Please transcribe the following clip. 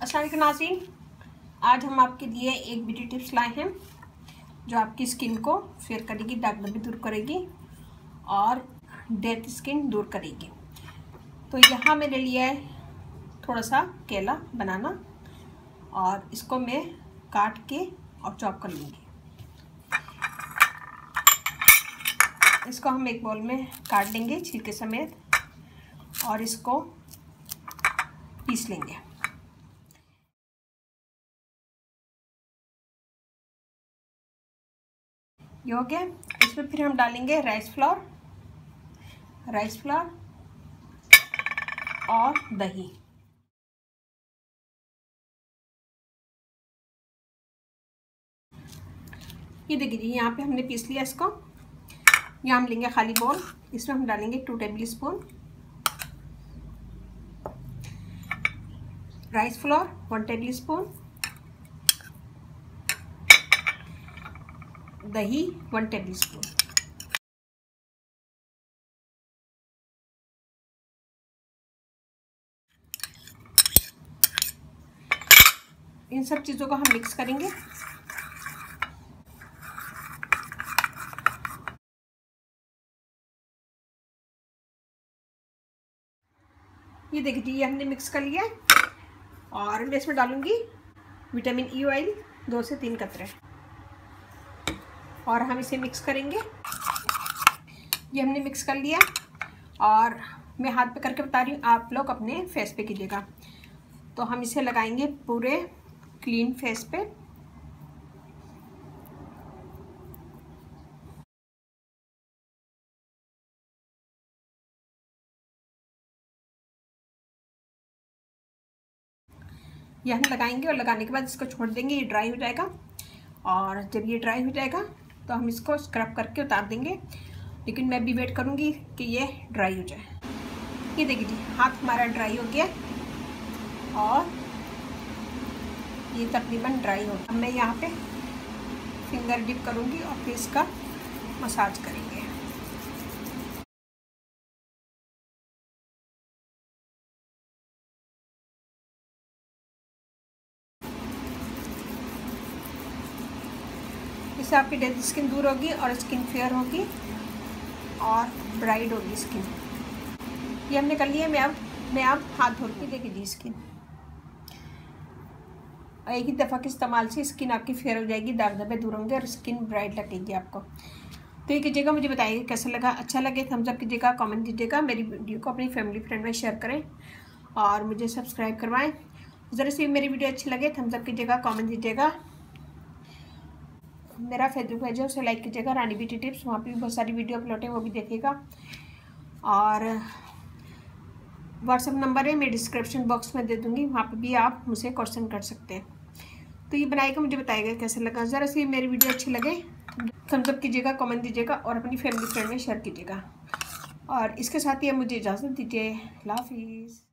अस्सलाम वालेकुम नाज़रीन, आज हम आपके लिए एक ब्यूटी टिप्स लाए हैं जो आपकी स्किन को फेयर करेगी, दाग धब्बे दूर करेगी और डेड स्किन दूर करेगी। तो यहाँ मैंने लिया है थोड़ा सा केला बनाना और इसको मैं काट के और चॉप कर लूँगी। इसको हम एक बाउल में काट लेंगे छिलके समेत और इसको पीस लेंगे। ये हो गया। इसमें फिर हम डालेंगे राइस फ्लोर और दही। ये देखिए जी, यहाँ पे हमने पीस लिया इसको। यहाँ हम लेंगे खाली बाउल, इसमें हम डालेंगे 2 table spoon rice flour, 1 table spoon दही, 1 टेबल स्पून। इन सब चीज़ों को हम मिक्स करेंगे। ये देखिए ये हमने मिक्स कर लिया और मैं इसमें डालूंगी विटामिन ई ऑयल 2 से 3 कतरे और हम इसे मिक्स करेंगे। ये हमने मिक्स कर लिया और मैं हाथ पे करके बता रही हूँ, आप लोग अपने फेस पे कीजिएगा। तो हम इसे लगाएंगे पूरे क्लीन फेस पे। ये हम लगाएंगे और लगाने के बाद इसको छोड़ देंगे, ये ड्राई हो जाएगा। और जब ये ड्राई हो जाएगा तो हम इसको स्क्रब करके उतार देंगे, लेकिन मैं भी वेट करूँगी कि ये ड्राई हो जाए। ये देखिए जी, हाथ हमारा ड्राई हो गया और ये तकरीबन ड्राई हो गया। अब मैं यहाँ पे फिंगर डिप करूँगी और फिर इसका मसाज करेंगे। इससे आपकी डेड स्किन दूर होगी और स्किन फेयर होगी और ब्राइट होगी स्किन। ये हमने कर लिया। मैं अब हाथ धो के देखिए जी, स्किन एक ही दफ़ा के इस्तेमाल से स्किन आपकी फेयर हो जाएगी, दाग धब्बे दूर होंगे और स्किन ब्राइट लगेगी आपको। तो ये कीजिएगा, मुझे बताइए कैसा लगा। अच्छा लगे थम्स अप कीजिएगा, कमेंट दीजिएगा, मेरी वीडियो को अपनी फैमिली फ्रेंड में शेयर करें और मुझे सब्सक्राइब करवाएं। ज़रा से मेरी वीडियो अच्छी लगे थम्स अप कीजिएगा, कमेंट दीजिएगा। मेरा फेसबुक पेज है, उसे लाइक कीजिएगा, रानी ब्यूटी टिप्स। वहाँ पे भी बहुत सारी वीडियो अपलोड है, वो भी देखिएगा। और व्हाट्सएप नंबर है मैं डिस्क्रिप्शन बॉक्स में दे दूँगी, वहाँ पे भी आप मुझसे क्वेश्चन कर सकते हैं। तो ये बनाएगा, मुझे बताइएगा कैसे लगा। ज़रा से मेरी वीडियो अच्छी लगे थम्स अप कीजिएगा, कमेंट दीजिएगा और अपनी फैमिली फ्रेंड में शेयर कीजिएगा। और इसके साथ ही मुझे इजाज़त दीजिए। अल्लाह हाफिज़।